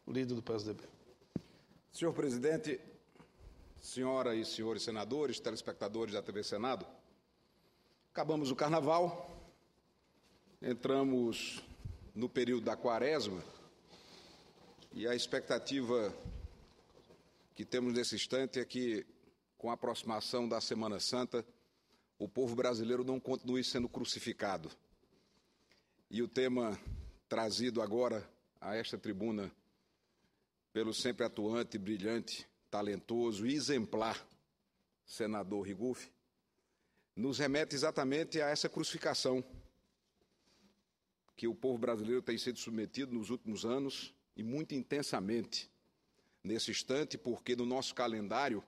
líder do PSDB. Senhor presidente, senhoras e senhores senadores, telespectadores da TV Senado, acabamos o carnaval, entramos no período da quaresma e a expectativa que temos nesse instante é que, com a aproximação da Semana Santa, o povo brasileiro não continue sendo crucificado. E o tema trazido agora a esta tribuna pelo sempre atuante, brilhante, talentoso e exemplar senador Rigufe, nos remete exatamente a essa crucificação que o povo brasileiro tem sido submetido nos últimos anos e muito intensamente nesse instante, porque no nosso calendário,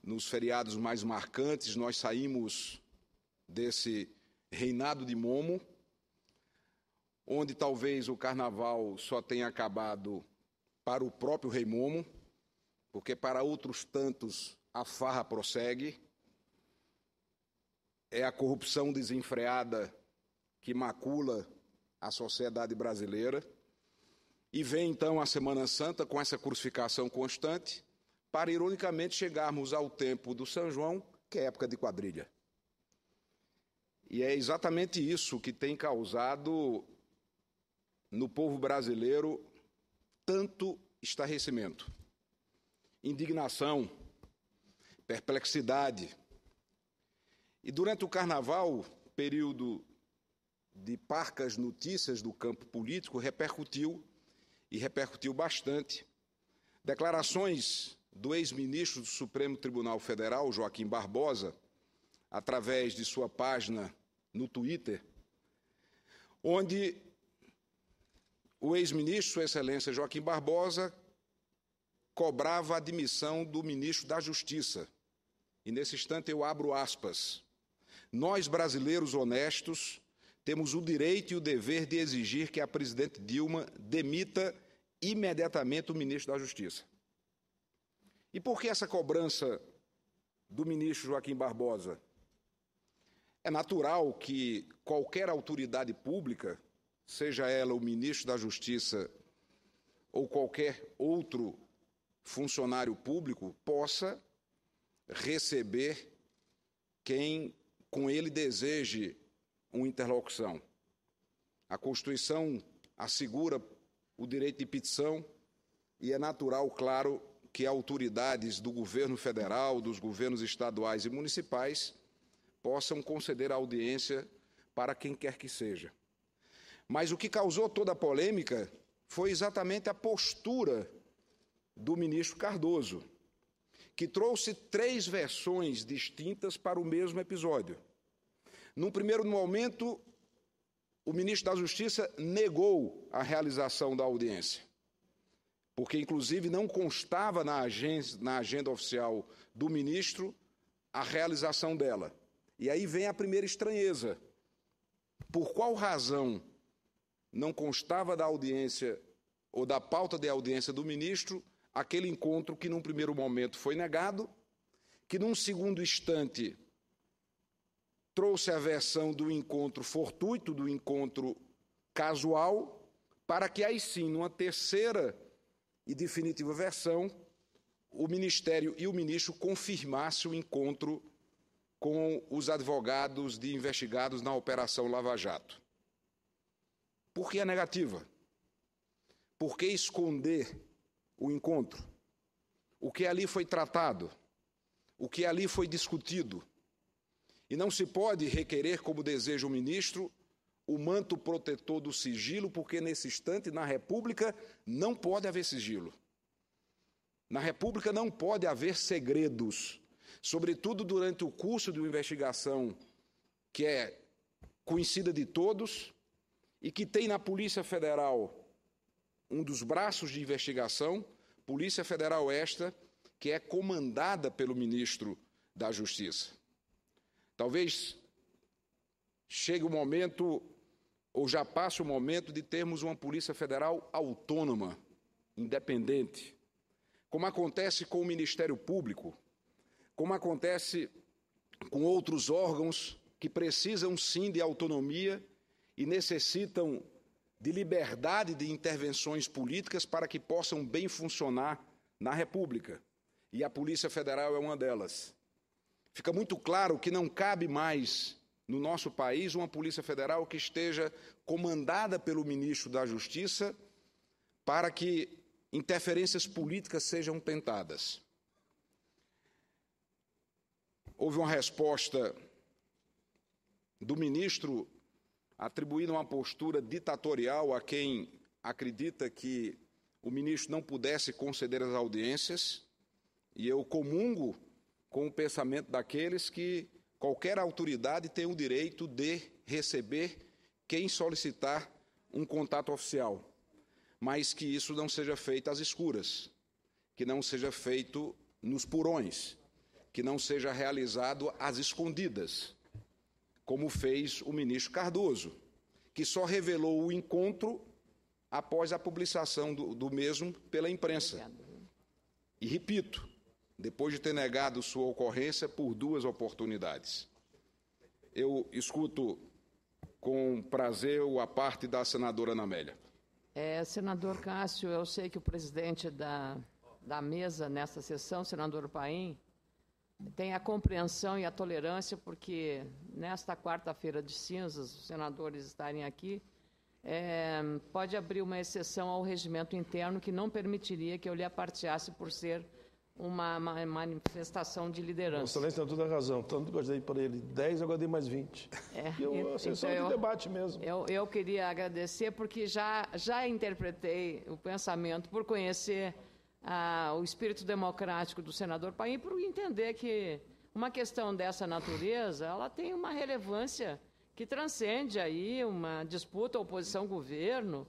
nos feriados mais marcantes, nós saímos desse reinado de Momo, onde talvez o carnaval só tenha acabado para o próprio rei Momo, porque para outros tantos a farra prossegue, é a corrupção desenfreada que macula a sociedade brasileira, e vem então a Semana Santa com essa crucificação constante, para ironicamente chegarmos ao tempo do São João, que é época de quadrilha. E é exatamente isso que tem causado no povo brasileiro tanto estarrecimento, indignação, perplexidade. E durante o carnaval, período de parcas notícias do campo político, repercutiu bastante, declarações do ex-ministro do Supremo Tribunal Federal, Joaquim Barbosa, através de sua página no Twitter, onde o ex-ministro, Sua Excelência Joaquim Barbosa, cobrava a admissão do ministro da Justiça. E nesse instante eu abro aspas. Nós, brasileiros honestos, temos o direito e o dever de exigir que a presidente Dilma demita imediatamente o ministro da Justiça. E por que essa cobrança do ministro Joaquim Barbosa? É natural que qualquer autoridade pública, seja ela o ministro da Justiça ou qualquer outro funcionário público, possa receber quem com ele deseje uma interlocução. A Constituição assegura o direito de petição e é natural, claro, que autoridades do governo federal, dos governos estaduais e municipais possam conceder audiência para quem quer que seja. Mas o que causou toda a polêmica foi exatamente a postura do ministro Cardoso, que trouxe 3 versões distintas para o mesmo episódio. Num primeiro momento, o ministro da Justiça negou a realização da audiência, porque, inclusive, não constava na agenda oficial do ministro a realização dela. E aí vem a primeira estranheza. Por qual razão não constava da audiência ou da pauta de audiência do ministro aquele encontro que, num primeiro momento, foi negado, que, num segundo instante, trouxe a versão do encontro fortuito, do encontro casual, para que aí sim, numa terceira e definitiva versão, o Ministério e o ministro confirmassem o encontro com os advogados de investigados na Operação Lava Jato. Por que a negativa? Por que esconder o encontro? O que ali foi tratado? O que ali foi discutido? E não se pode requerer, como deseja o ministro, o manto protetor do sigilo, porque nesse instante, na República, não pode haver sigilo. Na República não pode haver segredos, sobretudo durante o curso de uma investigação que é conhecida de todos e que tem na Polícia Federal um dos braços de investigação, Polícia Federal esta, que é comandada pelo ministro da Justiça. Talvez chegue o momento, ou já passe o momento, de termos uma Polícia Federal autônoma, independente, como acontece com o Ministério Público, como acontece com outros órgãos que precisam sim de autonomia e necessitam de liberdade de intervenções políticas para que possam bem funcionar na República. E a Polícia Federal é uma delas. Fica muito claro que não cabe mais no nosso país uma Polícia Federal que esteja comandada pelo ministro da Justiça para que interferências políticas sejam tentadas. Houve uma resposta do ministro atribuindo uma postura ditatorial a quem acredita que o ministro não pudesse conceder as audiências, e eu comungo com o pensamento daqueles que qualquer autoridade tem o direito de receber quem solicitar um contato oficial, mas que isso não seja feito às escuras, que não seja feito nos porões, que não seja realizado às escondidas, como fez o ministro Cardoso, que só revelou o encontro após a publicação do mesmo pela imprensa. E repito, depois de ter negado sua ocorrência por 2 oportunidades. Eu escuto com prazer a parte da senadora Ana Amélia. Senador Cássio, eu sei que o presidente da mesa nesta sessão, senador Paim, tem a compreensão e a tolerância, porque nesta quarta-feira de cinzas, os senadores estarem aqui, pode abrir uma exceção ao regimento interno que não permitiria que eu lhe aparteasse por ser uma manifestação de liderança. Excelência tem toda a razão. Tanto que eu dei para ele 10, agora dei mais 20. A sessão de debate mesmo. Eu queria agradecer, porque já interpretei o pensamento por conhecer o espírito democrático do senador Paim, por entender que uma questão dessa natureza, ela tem uma relevância que transcende aí uma disputa oposição-governo.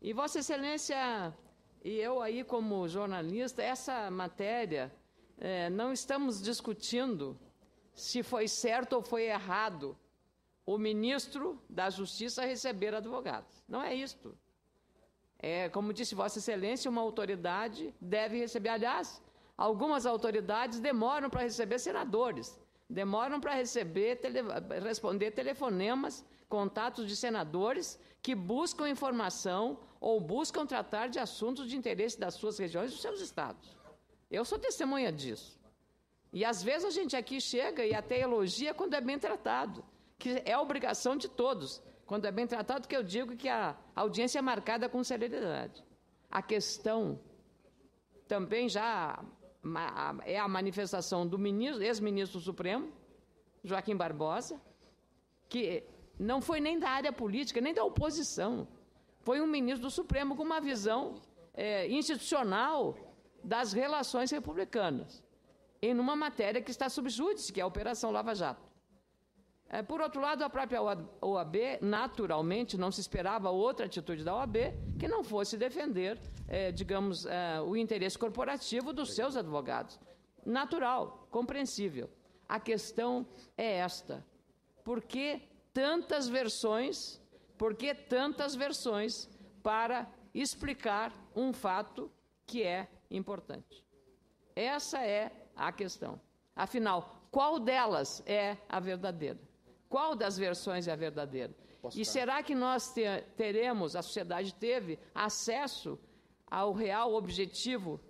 E Vossa Excelência e eu aí como jornalista, essa matéria, não estamos discutindo se foi certo ou foi errado o ministro da Justiça receber advogados. Não é isto. Como disse Vossa Excelência, uma autoridade deve receber. Aliás, algumas autoridades demoram para receber senadores, demoram para responder telefonemas, contatos de senadores que buscam informação ou buscam tratar de assuntos de interesse das suas regiões e dos seus estados. Eu sou testemunha disso. E, às vezes, a gente aqui chega e até elogia quando é bem tratado, que é obrigação de todos. Quando é bem tratado, que eu digo que a audiência é marcada com celeridade. A questão também já é a manifestação do ex-ministro Supremo, Joaquim Barbosa, que não foi nem da área política, nem da oposição. Foi um ministro do Supremo com uma visão institucional das relações republicanas, em uma matéria que está sob júdice, que é a Operação Lava Jato. Por outro lado, a própria OAB, naturalmente, não se esperava outra atitude da OAB que não fosse defender, o interesse corporativo dos seus advogados. Natural, compreensível. A questão é esta. Por que tantas versões para explicar um fato que é importante? Essa é a questão. Afinal, qual delas é a verdadeira? Qual das versões é a verdadeira? E será que nós teremos, a sociedade teve, acesso ao real objetivo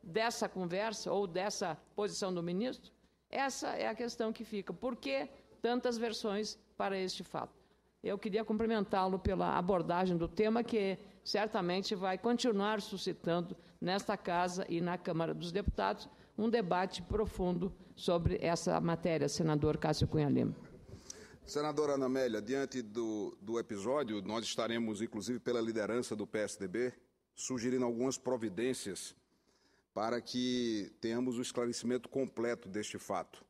dessa conversa ou dessa posição do ministro? Essa é a questão que fica. Por que tantas versões para este fato? Eu queria cumprimentá-lo pela abordagem do tema, que certamente vai continuar suscitando nesta Casa e na Câmara dos Deputados um debate profundo sobre essa matéria, senador Cássio Cunha Lima. Senadora Ana Amélia, diante do episódio, nós estaremos, inclusive pela liderança do PSDB, sugerindo algumas providências para que tenhamos o esclarecimento completo deste fato,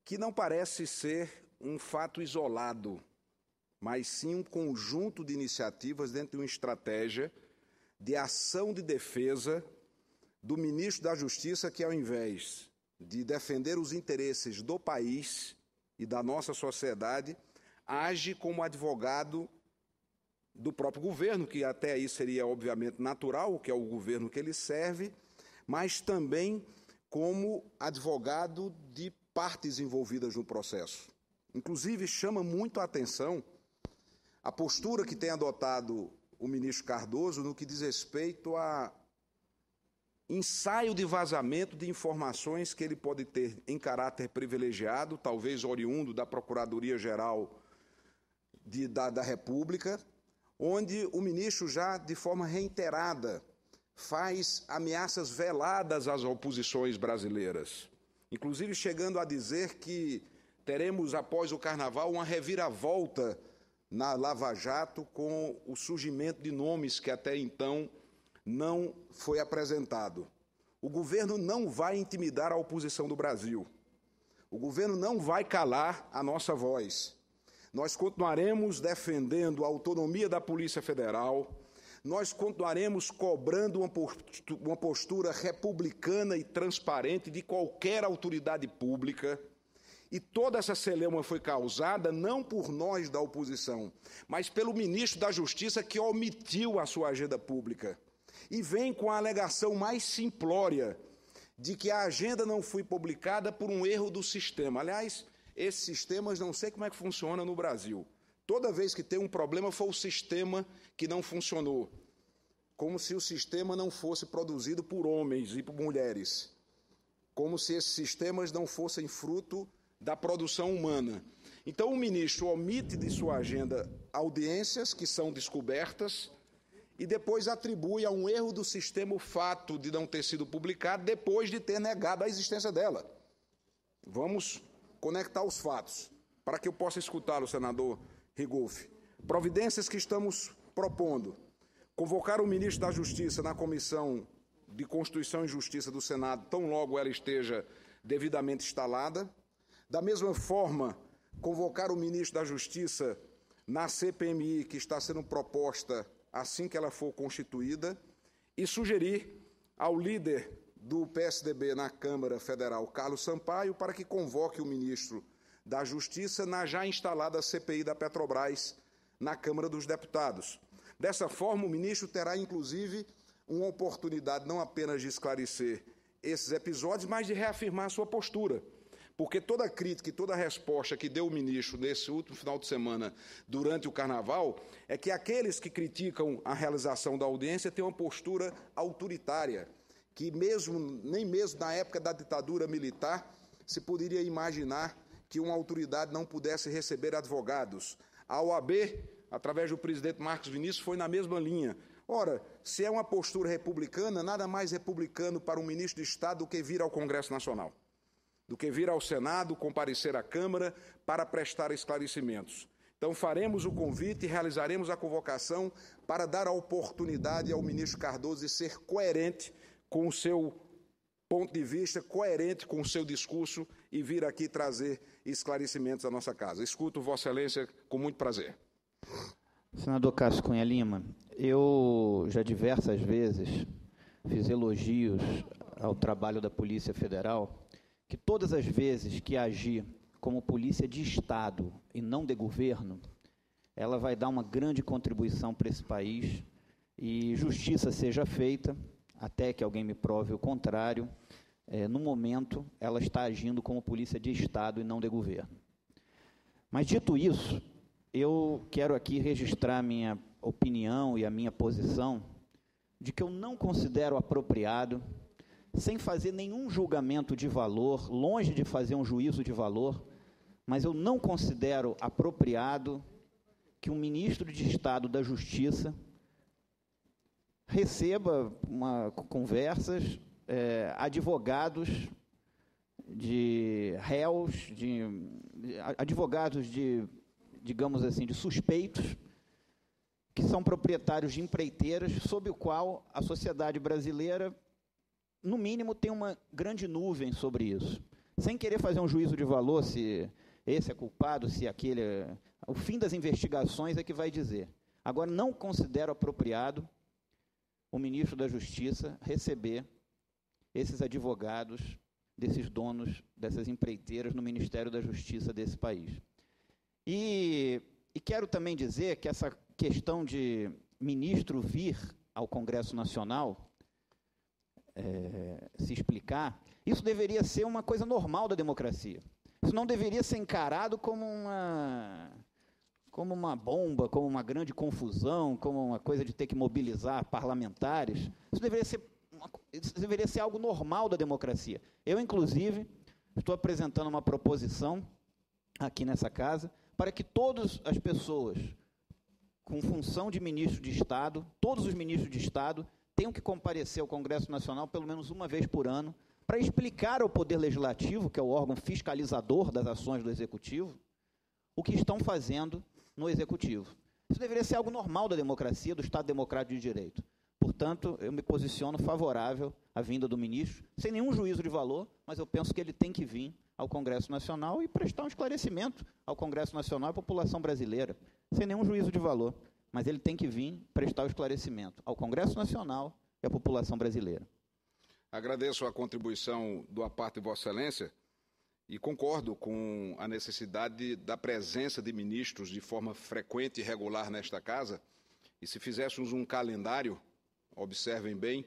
que não parece ser um fato isolado, mas sim um conjunto de iniciativas dentro de uma estratégia de ação de defesa do ministro da Justiça, que, ao invés de defender os interesses do país e da nossa sociedade, age como advogado do próprio governo, que até aí seria, obviamente, natural, que é o governo que ele serve, mas também como advogado de partes envolvidas no processo. Inclusive, chama muito a atenção a postura que tem adotado o ministro Cardoso no que diz respeito a ensaio de vazamento de informações que ele pode ter em caráter privilegiado, talvez oriundo da Procuradoria-Geral da República, onde o ministro já, de forma reiterada, faz ameaças veladas às oposições brasileiras, inclusive chegando a dizer que teremos, após o Carnaval, uma reviravolta na Lava Jato com o surgimento de nomes que até então não foi apresentado. O governo não vai intimidar a oposição do Brasil. O governo não vai calar a nossa voz. Nós continuaremos defendendo a autonomia da Polícia Federal, nós continuaremos cobrando uma postura republicana e transparente de qualquer autoridade pública, e toda essa celeuma foi causada não por nós da oposição, mas pelo ministro da Justiça, que omitiu a sua agenda pública e vem com a alegação mais simplória de que a agenda não foi publicada por um erro do sistema. Aliás, esses sistemas não sei como é que funciona no Brasil. Toda vez que tem um problema foi o sistema que não funcionou, como se o sistema não fosse produzido por homens e por mulheres, como se esses sistemas não fossem fruto da produção humana. Então, o ministro omite de sua agenda audiências que são descobertas e depois atribui a um erro do sistema o fato de não ter sido publicado depois de ter negado a existência dela. Vamos conectar os fatos, para que eu possa escutá-lo, senador Rigolfi. Providências que estamos propondo: convocar o ministro da Justiça na Comissão de Constituição e Justiça do Senado, tão logo ela esteja devidamente instalada. Da mesma forma, convocar o ministro da Justiça na CPMI, que está sendo proposta assim que ela for constituída, e sugerir ao líder do PSDB na Câmara Federal, Carlos Sampaio, para que convoque o ministro da Justiça na já instalada CPI da Petrobras na Câmara dos Deputados. Dessa forma, o ministro terá, inclusive, uma oportunidade não apenas de esclarecer esses episódios, mas de reafirmar sua postura. Porque toda crítica e toda resposta que deu o ministro nesse último final de semana, durante o Carnaval, é que aqueles que criticam a realização da audiência têm uma postura autoritária, que nem mesmo na época da ditadura militar se poderia imaginar que uma autoridade não pudesse receber advogados. A OAB, através do presidente Marcos Vinícius, foi na mesma linha. Ora, se é uma postura republicana, nada mais republicano para um ministro de Estado do que vir ao Congresso Nacional, do que vir ao Senado, comparecer à Câmara para prestar esclarecimentos. Então, faremos o convite e realizaremos a convocação para dar a oportunidade ao ministro Cardoso de ser coerente com o seu ponto de vista, coerente com o seu discurso e vir aqui trazer esclarecimentos à nossa casa. Escuto Vossa Excelência com muito prazer. Senador Cássio Cunha Lima, eu já diversas vezes fiz elogios ao trabalho da Polícia Federal, que todas as vezes que agir como polícia de Estado e não de governo, ela vai dar uma grande contribuição para esse país e justiça seja feita, até que alguém me prove o contrário. No momento, ela está agindo como polícia de Estado e não de governo. Mas, dito isso, eu quero aqui registrar minha opinião e a minha posição de que eu não considero apropriado, sem fazer nenhum julgamento de valor, longe de fazer um juízo de valor, mas eu não considero apropriado que um ministro de Estado da Justiça receba conversas, advogados de réus, advogados digamos assim, de suspeitos, que são proprietários de empreiteiras, sob o qual a sociedade brasileira, no mínimo, tem uma grande nuvem sobre isso. Sem querer fazer um juízo de valor, se esse é culpado, se aquele é... O fim das investigações é que vai dizer. Agora, não considero apropriado o ministro da Justiça receber esses advogados, desses donos dessas empreiteiras no Ministério da Justiça desse país. E quero também dizer que essa questão de ministro vir ao Congresso Nacional se explicar, isso deveria ser uma coisa normal da democracia. Isso não deveria ser encarado como como uma bomba, como uma grande confusão, como uma coisa de ter que mobilizar parlamentares. Isso deveria ser algo normal da democracia. Eu, inclusive, estou apresentando uma proposição aqui nessa casa para que todas as pessoas com função de ministro de Estado, todos os ministros de Estado, tenham que comparecer ao Congresso Nacional pelo menos uma vez por ano para explicar ao Poder Legislativo, que é o órgão fiscalizador das ações do Executivo, o que estão fazendo no Executivo. Isso deveria ser algo normal da democracia, do Estado Democrático de Direito. Portanto, eu me posiciono favorável à vinda do ministro, sem nenhum juízo de valor, mas eu penso que ele tem que vir ao Congresso Nacional e prestar um esclarecimento ao Congresso Nacional e à população brasileira, sem nenhum juízo de valor. Mas ele tem que vir prestar o esclarecimento ao Congresso Nacional e à população brasileira. Agradeço a contribuição da parte de Vossa Excelência e concordo com a necessidade da presença de ministros de forma frequente e regular nesta casa. E se fizéssemos um calendário, observem bem,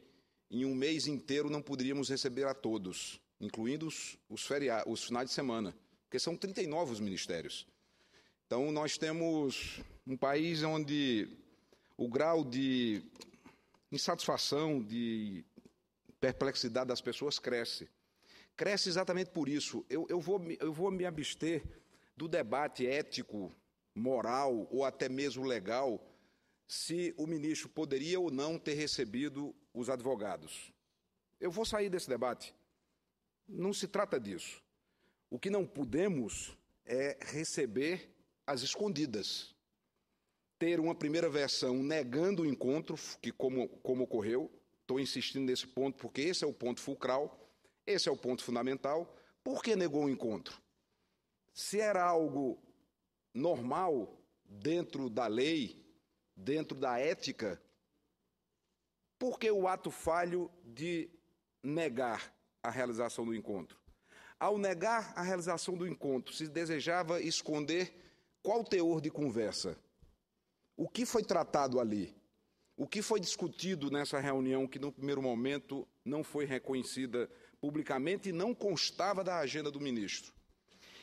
em um mês inteiro não poderíamos receber a todos, incluindo os finais de semana, porque são 39 os ministérios. Então, nós temos um país onde o grau de insatisfação, de perplexidade das pessoas cresce. Cresce exatamente por isso. Eu vou me abster do debate ético, moral ou até mesmo legal, se o ministro poderia ou não ter recebido os advogados. Eu vou sair desse debate. Não se trata disso. O que não podemos é receber às escondidas. Ter uma primeira versão negando o encontro, que como ocorreu, estou insistindo nesse ponto porque esse é o ponto fulcral, esse é o ponto fundamental. Por que negou o encontro? Se era algo normal, dentro da lei, dentro da ética, por que o ato falho de negar a realização do encontro? Ao negar a realização do encontro, se desejava esconder qual o teor de conversa? O que foi tratado ali? O que foi discutido nessa reunião que, no primeiro momento, não foi reconhecida publicamente e não constava da agenda do ministro?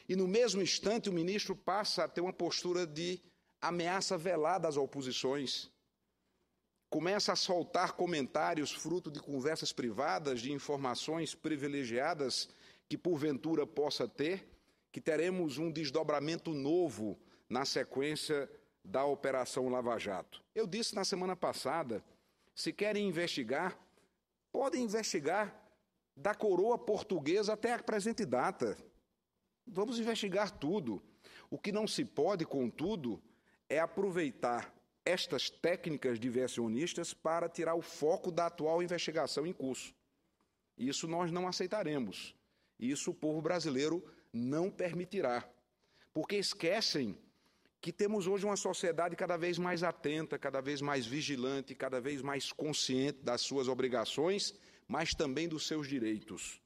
E, no mesmo instante, o ministro passa a ter uma postura de ameaça velada às oposições. Começa a soltar comentários fruto de conversas privadas, de informações privilegiadas que, porventura, possa ter, que teremos um desdobramento novo na sequência da Operação Lava Jato. Eu disse na semana passada, se querem investigar, podem investigar da coroa portuguesa até a presente data. Vamos investigar tudo. O que não se pode, contudo, é aproveitar estas técnicas diversionistas para tirar o foco da atual investigação em curso. Isso nós não aceitaremos. Isso o povo brasileiro não permitirá. Porque esquecem que temos hoje uma sociedade cada vez mais atenta, cada vez mais vigilante, cada vez mais consciente das suas obrigações, mas também dos seus direitos.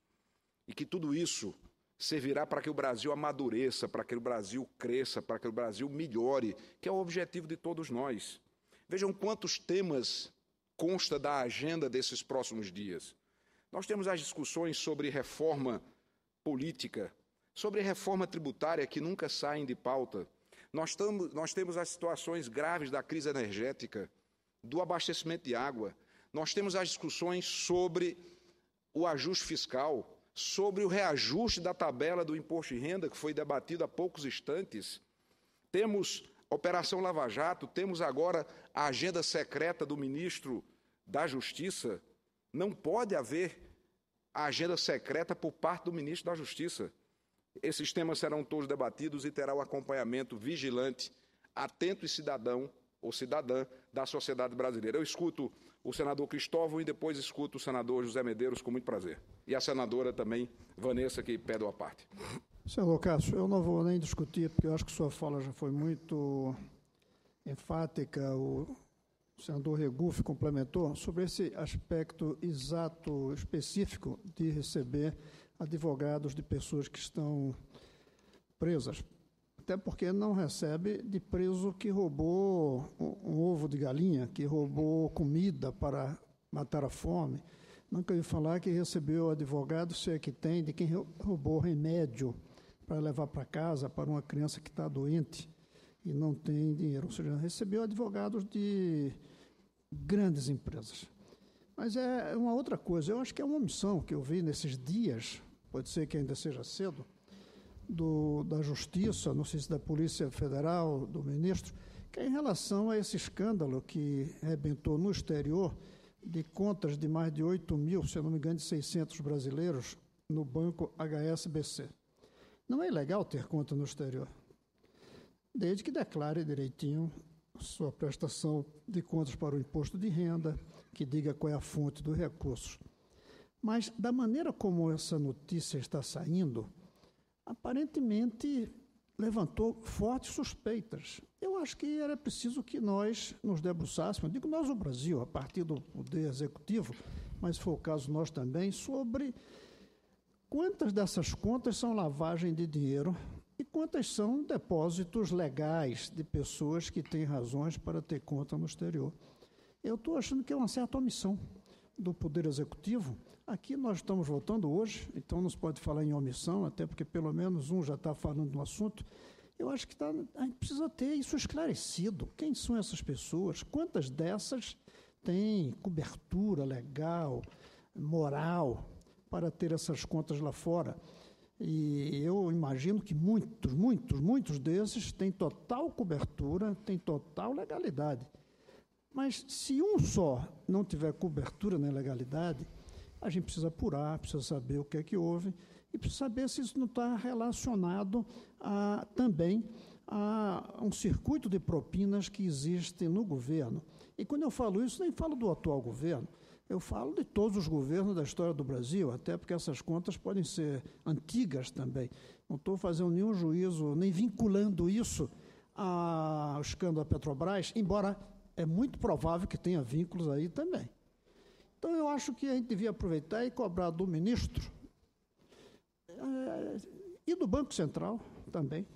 E que tudo isso servirá para que o Brasil amadureça, para que o Brasil cresça, para que o Brasil melhore, que é o objetivo de todos nós. Vejam quantos temas consta da agenda desses próximos dias. Nós temos as discussões sobre reforma política, sobre reforma tributária, que nunca saem de pauta. Nós temos as situações graves da crise energética, do abastecimento de água. Nós temos as discussões sobre o ajuste fiscal, sobre o reajuste da tabela do imposto de renda, que foi debatido há poucos instantes. Temos Operação Lava Jato, temos agora a agenda secreta do ministro da Justiça. Não pode haver a agenda secreta por parte do ministro da Justiça. Esses temas serão todos debatidos e terá o acompanhamento vigilante, atento e cidadão ou cidadã da sociedade brasileira. Eu escuto o senador Cristóvão e depois escuto o senador José Medeiros com muito prazer. E a senadora também, Vanessa, que pede a parte. Senador Cássio, eu não vou nem discutir, porque eu acho que sua fala já foi muito enfática. O senador Regufe complementou sobre esse aspecto exato, específico, de receber advogados de pessoas que estão presas. Até porque não recebe de preso que roubou um ovo de galinha, que roubou comida para matar a fome. Nunca ouvi falar que recebeu advogado, se é que tem, de quem roubou remédio para levar para casa para uma criança que está doente. e não tem dinheiro, ou seja, recebeu advogados de grandes empresas. Mas é uma outra coisa, eu acho que é uma omissão que eu vi nesses dias, pode ser que ainda seja cedo, da Justiça, não sei se da Polícia Federal, do ministro, que é em relação a esse escândalo que rebentou no exterior de contas de mais de 8 mil, se eu não me engano, de 600 brasileiros no banco HSBC. Não é ilegal ter conta no exterior, desde que declare direitinho sua prestação de contas para o imposto de renda, que diga qual é a fonte do recurso. Mas, da maneira como essa notícia está saindo, aparentemente levantou fortes suspeitas. Eu acho que era preciso que nós nos debruçássemos, digo nós o Brasil, a partir do poder executivo, mas foi o caso nós também, sobre quantas dessas contas são lavagem de dinheiro e quantas são depósitos legais de pessoas que têm razões para ter conta no exterior. Eu estou achando que é uma certa omissão do Poder Executivo. Aqui nós estamos votando hoje, então não se pode falar em omissão, até porque pelo menos um já está falando no assunto. Eu acho que a gente precisa ter isso esclarecido. Quem são essas pessoas? Quantas dessas têm cobertura legal, moral, para ter essas contas lá fora? E eu imagino que muitos desses têm total cobertura, têm total legalidade. Mas se um só não tiver cobertura na legalidade, a gente precisa apurar, precisa saber o que é que houve e precisa saber se isso não está relacionado também a um circuito de propinas que existe no governo. E quando eu falo isso, nem falo do atual governo, eu falo de todos os governos da história do Brasil, até porque essas contas podem ser antigas também. Não estou fazendo nenhum juízo, nem vinculando isso ao escândalo da Petrobras, embora é muito provável que tenha vínculos aí também. Então, eu acho que a gente devia aproveitar e cobrar do ministro e do Banco Central também,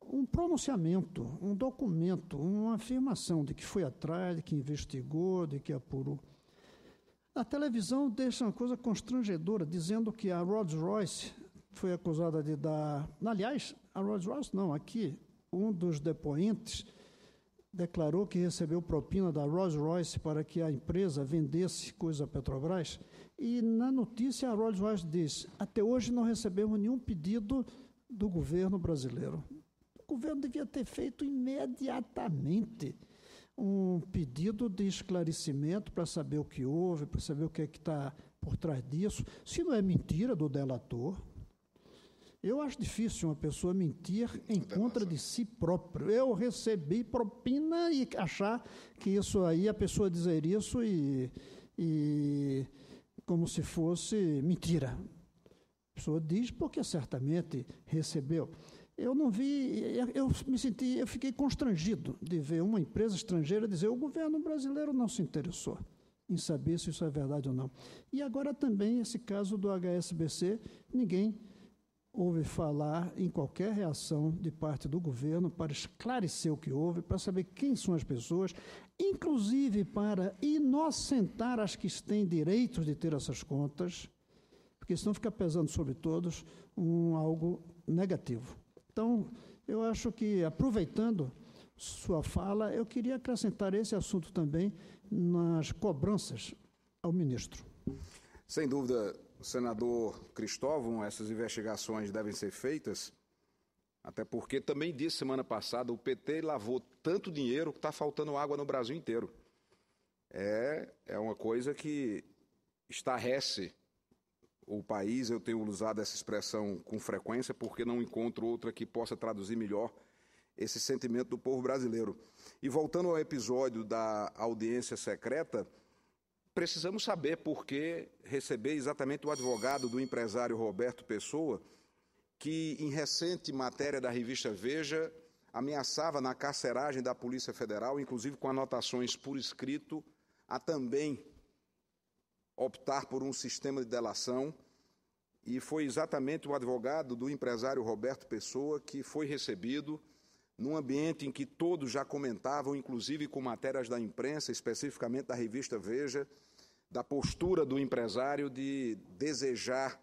um pronunciamento, um documento, uma afirmação de que foi atrás, de que investigou, de que apurou. A televisão deixa uma coisa constrangedora, dizendo que a Rolls-Royce foi acusada de dar... Aliás, a Rolls-Royce não, aqui, um dos depoentes declarou que recebeu propina da Rolls-Royce para que a empresa vendesse coisa à Petrobras, e na notícia a Rolls-Royce diz: até hoje não recebemos nenhum pedido do governo brasileiro. O governo devia ter feito imediatamente um pedido de esclarecimento para saber o que houve, para saber o que é que está por trás disso, se não é mentira do delator. Eu acho difícil uma pessoa mentir em contra de si próprio. Eu recebi propina e achar que isso aí, a pessoa dizer isso e como se fosse mentira. A pessoa diz porque certamente recebeu. Eu não vi, eu fiquei constrangido de ver uma empresa estrangeira dizer: o governo brasileiro não se interessou em saber se isso é verdade ou não. E agora também esse caso do HSBC, ninguém ouve falar em qualquer reação de parte do governo para esclarecer o que houve, para saber quem são as pessoas, inclusive para inocentar as que têm direitos de ter essas contas, porque senão fica pesando sobre todos algo negativo. Então, eu acho que, aproveitando sua fala, eu queria acrescentar esse assunto também nas cobranças ao ministro. Sem dúvida, senador Cristóvão, essas investigações devem ser feitas, até porque também disse semana passada, o PT lavou tanto dinheiro que está faltando água no Brasil inteiro. É uma coisa que estarrece o país. Eu tenho usado essa expressão com frequência porque não encontro outra que possa traduzir melhor esse sentimento do povo brasileiro. E voltando ao episódio da audiência secreta, precisamos saber por que receber exatamente o advogado do empresário Roberto Pessoa, que em recente matéria da revista Veja ameaçava na carceragem da Polícia Federal, inclusive com anotações por escrito, a também optar por um sistema de delação. E foi exatamente o advogado do empresário Roberto Pessoa que foi recebido num ambiente em que todos já comentavam, inclusive com matérias da imprensa, especificamente da revista Veja, da postura do empresário de desejar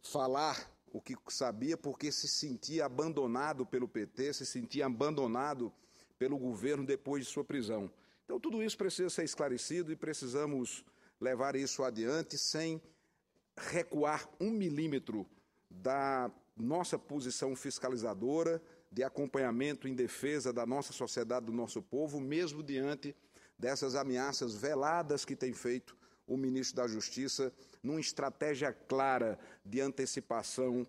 falar o que sabia, porque se sentia abandonado pelo PT, se sentia abandonado pelo governo depois de sua prisão. Então, tudo isso precisa ser esclarecido e precisamos levar isso adiante sem recuar 1 milímetro da nossa posição fiscalizadora, de acompanhamento em defesa da nossa sociedade, do nosso povo, mesmo diante dessas ameaças veladas que tem feito o ministro da Justiça, numa estratégia clara de antecipação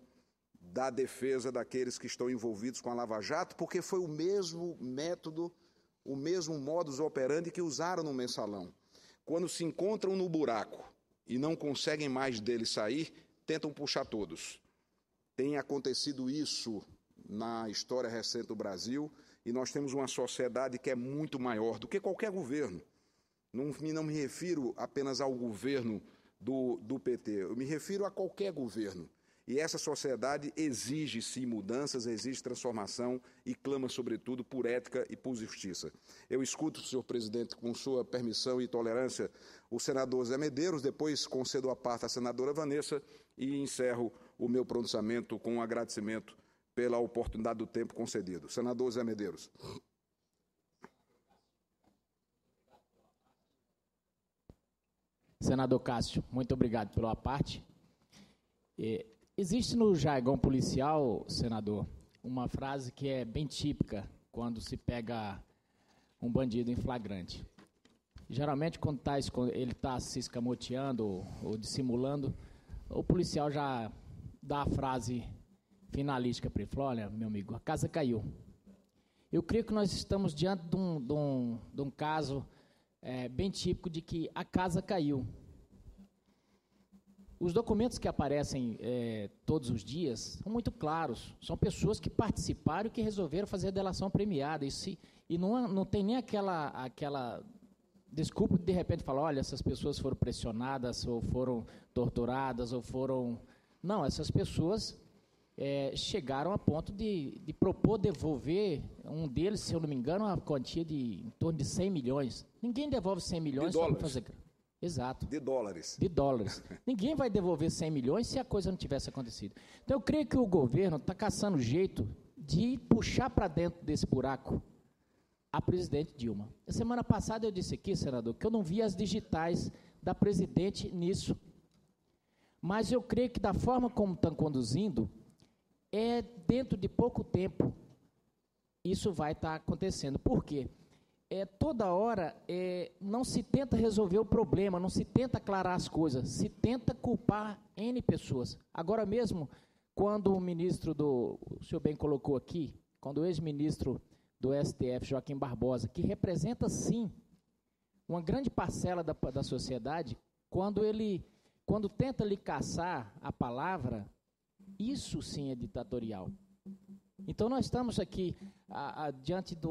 da defesa daqueles que estão envolvidos com a Lava Jato, porque foi o mesmo método, o mesmo modus operandi que usaram no Mensalão. Quando se encontram no buraco e não conseguem mais dele sair, tentam puxar todos. Tem acontecido isso na história recente do Brasil, e nós temos uma sociedade que é muito maior do que qualquer governo. Não me refiro apenas ao governo do PT, eu me refiro a qualquer governo. E essa sociedade exige, sim, mudanças, exige transformação e clama, sobretudo, por ética e por justiça. Eu escuto, senhor presidente, com sua permissão e tolerância, o senador Zé Medeiros, depois concedo a parte à senadora Vanessa e encerro o meu pronunciamento com um agradecimento pela oportunidade do tempo concedido. Senador Zé Medeiros. Senador Cássio, muito obrigado pela parte. Existe no jargão policial, senador, uma frase que é bem típica quando se pega um bandido em flagrante. Geralmente, quando ele está se escamoteando ou dissimulando, o policial já dá a frase finalística para ele. Fala, olha, meu amigo, a casa caiu. Eu creio que nós estamos diante de um caso bem típico de que a casa caiu. Os documentos que aparecem todos os dias são muito claros. São pessoas que participaram e que resolveram fazer a delação premiada. E não tem nem aquela desculpa de repente falar, olha, essas pessoas foram pressionadas, ou foram torturadas, ou foram... Não, essas pessoas chegaram a ponto de propor devolver, um deles, se eu não me engano, uma quantia de em torno de 100 milhões. Ninguém devolve 100 milhões para fazer... Exato. De dólares. De dólares. Ninguém vai devolver 100 milhões se a coisa não tivesse acontecido. Então, eu creio que o governo está caçando jeito de puxar para dentro desse buraco a presidente Dilma. A semana passada eu disse aqui, senador, que eu não vi as digitais da presidente nisso. Mas eu creio que da forma como estão conduzindo, dentro de pouco tempo, isso vai estar acontecendo. Por quê? Toda hora não se tenta resolver o problema, não se tenta aclarar as coisas, se tenta culpar N pessoas. Agora mesmo, quando o ministro o senhor bem colocou aqui, quando o ex-ministro do STF, Joaquim Barbosa, que representa, sim, uma grande parcela da sociedade, quando tenta lhe caçar a palavra, isso sim é ditatorial. Então, nós estamos aqui diante de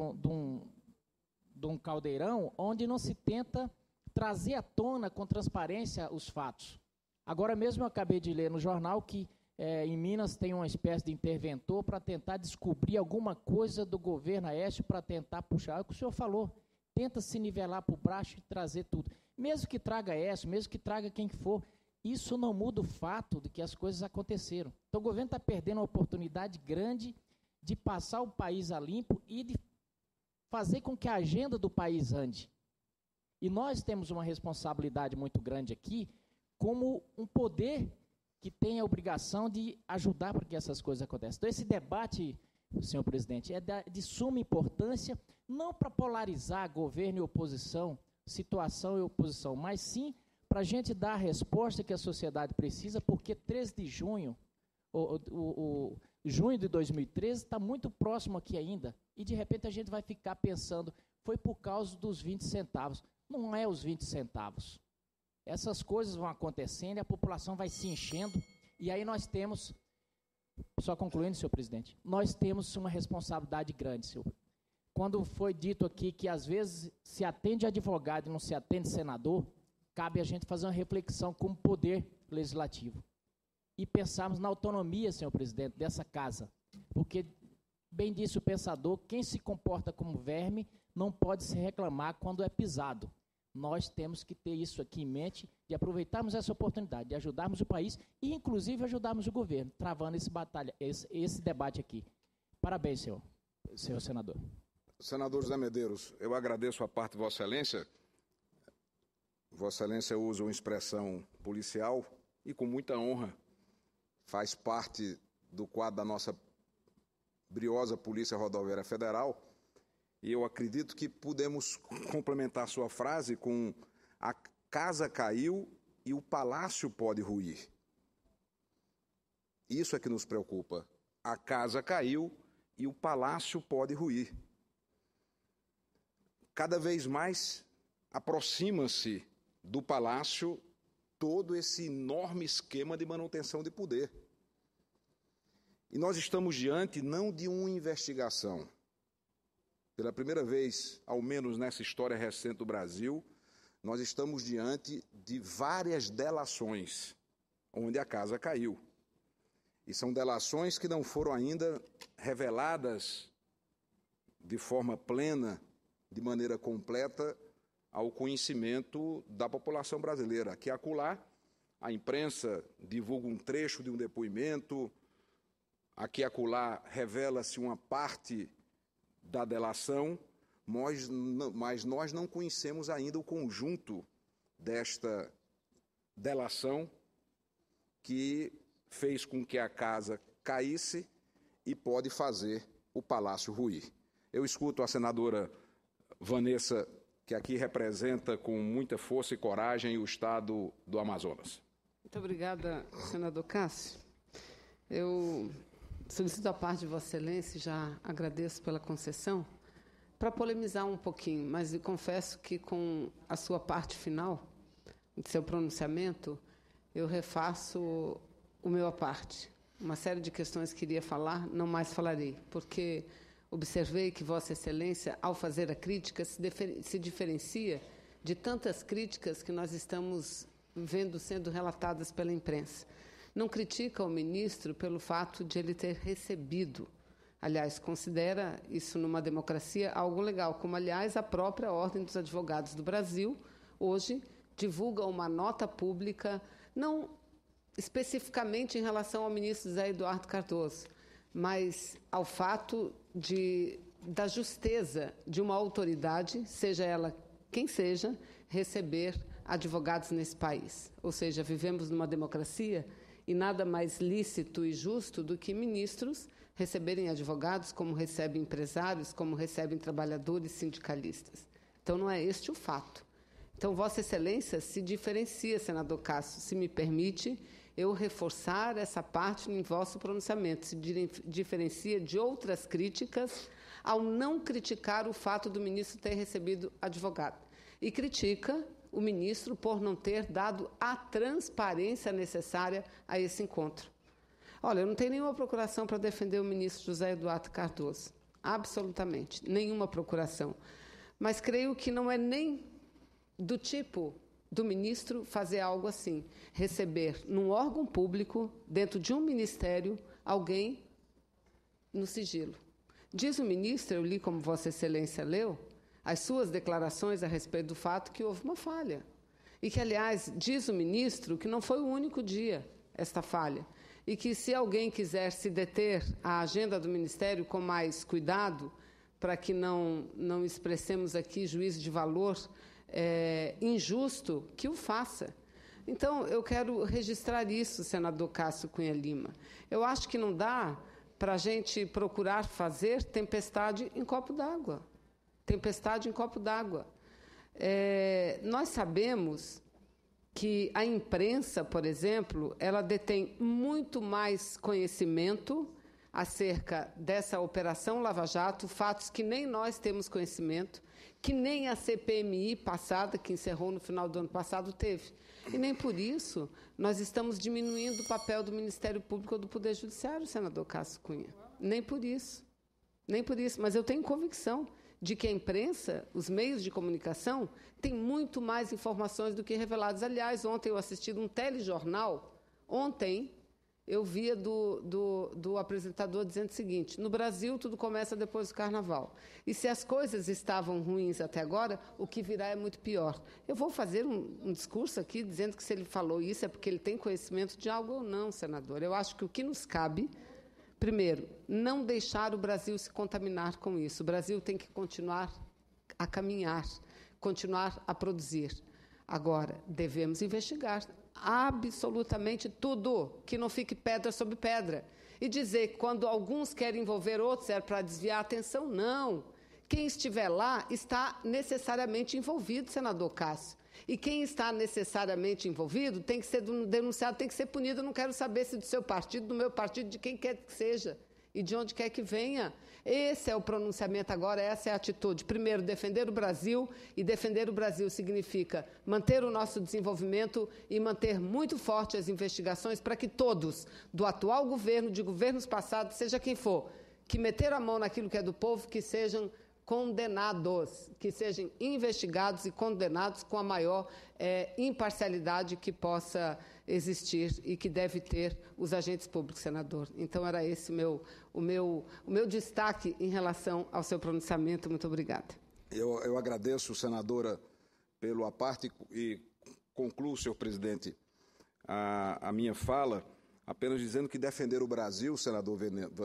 um caldeirão onde não se tenta trazer à tona com transparência os fatos. Agora mesmo eu acabei de ler no jornal que em Minas tem uma espécie de interventor para tentar descobrir alguma coisa do governo Aécio para tentar puxar. É o que o senhor falou, tenta se nivelar por baixo e trazer tudo. Mesmo que traga Aécio, mesmo que traga quem for, isso não muda o fato de que as coisas aconteceram. Então o governo está perdendo uma oportunidade grande de passar o país a limpo e de fazer com que a agenda do país ande. E nós temos uma responsabilidade muito grande aqui, como um poder que tem a obrigação de ajudar para que essas coisas aconteçam. Então, esse debate, senhor presidente, é de suma importância, não para polarizar governo e oposição, situação e oposição, mas sim para a gente dar a resposta que a sociedade precisa, porque 13 de junho, junho de 2013 está muito próximo aqui ainda, e de repente a gente vai ficar pensando, foi por causa dos 20 centavos. Não é os 20 centavos. Essas coisas vão acontecendo e a população vai se enchendo, e aí nós temos, só concluindo, senhor presidente, nós temos uma responsabilidade grande, senhor. Quando foi dito aqui que às vezes se atende advogado e não se atende senador, cabe a gente fazer uma reflexão como poder legislativo. E pensarmos na autonomia, senhor presidente, dessa casa. Porque, bem disse o pensador, quem se comporta como verme não pode se reclamar quando é pisado. Nós temos que ter isso aqui em mente, de aproveitarmos essa oportunidade, de ajudarmos o país e, inclusive, ajudarmos o governo, travando esse debate aqui. Parabéns, senhor senador. Senador José Medeiros, eu agradeço a parte de Vossa Excelência. Vossa Excelência usa uma expressão policial e, com muita honra, faz parte do quadro da nossa briosa Polícia Rodoviária Federal. E eu acredito que podemos complementar sua frase com: a casa caiu e o palácio pode ruir. Isso é que nos preocupa. A casa caiu e o palácio pode ruir. Cada vez mais aproxima-se do palácio todo esse enorme esquema de manutenção de poder. E nós estamos diante não de uma investigação. Pela primeira vez, ao menos nessa história recente do Brasil, nós estamos diante de várias delações onde a casa caiu. E são delações que não foram ainda reveladas de forma plena, de maneira completa, ao conhecimento da população brasileira. Aqui e acolá, a imprensa divulga um trecho de um depoimento, aqui e acolá revela-se uma parte da delação, mas nós não conhecemos ainda o conjunto desta delação que fez com que a casa caísse e pode fazer o palácio ruir. Eu escuto a senadora Vanessa, que aqui representa com muita força e coragem o Estado do Amazonas. Muito obrigada, senador Cássio. Eu solicito a parte de Vossa Excelência, já agradeço pela concessão, para polemizar um pouquinho, mas eu confesso que com a sua parte final, de seu pronunciamento, eu refaço o meu à parte. Uma série de questões que queria falar, não mais falarei, porque observei que Vossa Excelência, ao fazer a crítica, se diferencia de tantas críticas que nós estamos vendo sendo relatadas pela imprensa. Não critica o ministro pelo fato de ele ter recebido. Aliás, considera isso numa democracia algo legal, como, aliás, a própria Ordem dos Advogados do Brasil, hoje, divulga uma nota pública, não especificamente em relação ao ministro José Eduardo Cardoso, mas ao fato da justeza de uma autoridade, seja ela quem seja, receber advogados nesse país. Ou seja, vivemos numa democracia e nada mais lícito e justo do que ministros receberem advogados, como recebem empresários, como recebem trabalhadores sindicalistas. Então, não é este o fato. Então, Vossa Excelência se diferencia, senador Cássio, se me permite eu reforçar essa parte em vosso pronunciamento, se diferencia de outras críticas ao não criticar o fato do ministro ter recebido advogado. E critica o ministro por não ter dado a transparência necessária a esse encontro. Olha, eu não tenho nenhuma procuração para defender o ministro José Eduardo Cardoso. Absolutamente, nenhuma procuração. Mas creio que não é nem do tipo do ministro fazer algo assim, receber num órgão público, dentro de um ministério, alguém no sigilo. Diz o ministro, eu li como Vossa Excelência leu, as suas declarações a respeito do fato que houve uma falha. E que, aliás, diz o ministro que não foi o único dia esta falha. E que, se alguém quiser se deter à agenda do Ministério com mais cuidado, para que não expressemos aqui juízo de valor injusto, que o faça. Então, eu quero registrar isso, senador Cássio Cunha Lima. Eu acho que não dá para a gente procurar fazer tempestade em copo d'água. Tempestade em copo d'água. Nós sabemos que a imprensa, por exemplo, ela detém muito mais conhecimento acerca dessa Operação Lava Jato, fatos que nem nós temos conhecimento, que nem a CPMI passada, que encerrou no final do ano passado, teve. E nem por isso nós estamos diminuindo o papel do Ministério Público ou do Poder Judiciário, senador Cássio Cunha. Nem por isso. Nem por isso. Mas eu tenho convicção de que a imprensa, os meios de comunicação, têm muito mais informações do que revelados. Aliás, ontem eu assisti um telejornal, eu via do apresentador dizendo o seguinte: no Brasil, tudo começa depois do Carnaval. E se as coisas estavam ruins até agora, o que virá é muito pior. Eu vou fazer um discurso aqui dizendo que se ele falou isso é porque ele tem conhecimento de algo ou não, senador. Eu acho que o que nos cabe, primeiro, não deixar o Brasil se contaminar com isso. O Brasil tem que continuar a caminhar, continuar a produzir. Agora, devemos investigar absolutamente tudo, que não fique pedra sobre pedra. E dizer que quando alguns querem envolver outros é para desviar a atenção, não. Quem estiver lá está necessariamente envolvido, senador Cássio. E quem está necessariamente envolvido tem que ser denunciado, tem que ser punido. Eu não quero saber se do seu partido, do meu partido, de quem quer que seja e de onde quer que venha. Esse é o pronunciamento agora, essa é a atitude. Primeiro, defender o Brasil, e defender o Brasil significa manter o nosso desenvolvimento e manter muito forte as investigações para que todos, do atual governo, de governos passados, seja quem for, que meteram a mão naquilo que é do povo, que sejam condenados, que sejam investigados e condenados com a maior imparcialidade que possa existir e que deve ter os agentes públicos, senador. Então, era esse o meu destaque em relação ao seu pronunciamento. Muito obrigada. Eu agradeço, senadora, pela parte e concluo, senhor presidente, a minha fala, apenas dizendo que defender o Brasil, senador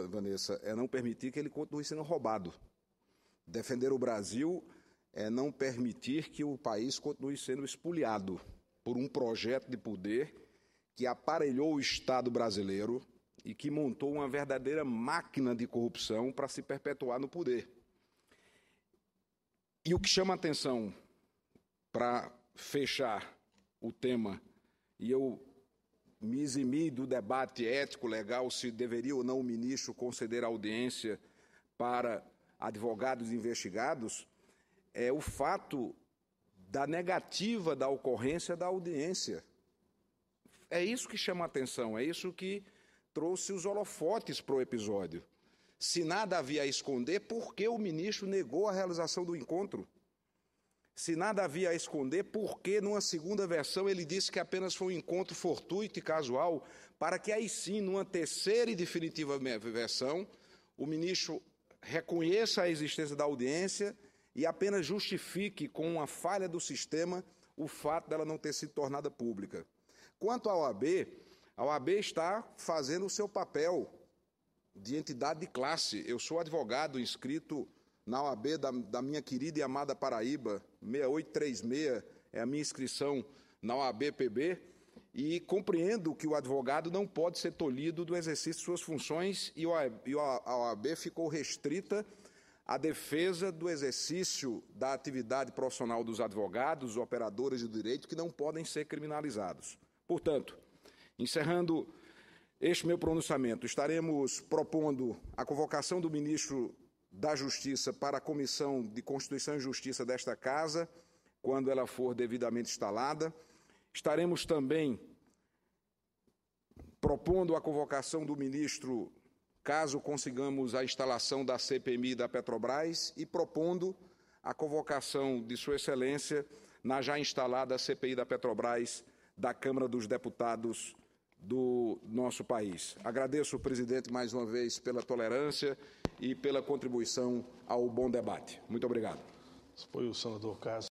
Vanessa, é não permitir que ele continue sendo roubado. Defender o Brasil é não permitir que o país continue sendo espoliado por um projeto de poder que aparelhou o Estado brasileiro e que montou uma verdadeira máquina de corrupção para se perpetuar no poder. E o que chama a atenção, para fechar o tema, e eu me eximi do debate ético legal se deveria ou não o ministro conceder audiência para advogados investigados, é o fato da negativa da ocorrência da audiência. É isso que chama a atenção, é isso que trouxe os holofotes para o episódio. Se nada havia a esconder, por que o ministro negou a realização do encontro? Se nada havia a esconder, por que, numa segunda versão, ele disse que apenas foi um encontro fortuito e casual, para que aí sim, numa terceira e definitiva versão, o ministro reconheça a existência da audiência e apenas justifique com uma falha do sistema o fato dela não ter sido tornada pública. Quanto à OAB está fazendo o seu papel de entidade de classe. Eu sou advogado inscrito na OAB da minha querida e amada Paraíba, 6836 é a minha inscrição na OAB-PB, e compreendo que o advogado não pode ser tolhido do exercício de suas funções e a OAB ficou restrita à defesa do exercício da atividade profissional dos advogados, operadores de direito, que não podem ser criminalizados. Portanto, encerrando este meu pronunciamento, estaremos propondo a convocação do ministro da Justiça para a Comissão de Constituição e Justiça desta Casa, quando ela for devidamente instalada. Estaremos também propondo a convocação do ministro, caso consigamos a instalação da CPMI da Petrobras, e propondo a convocação de Sua Excelência na já instalada CPI da Petrobras da Câmara dos Deputados do nosso país. Agradeço, presidente, mais uma vez pela tolerância e pela contribuição ao bom debate. Muito obrigado. Foi o senador Cássio.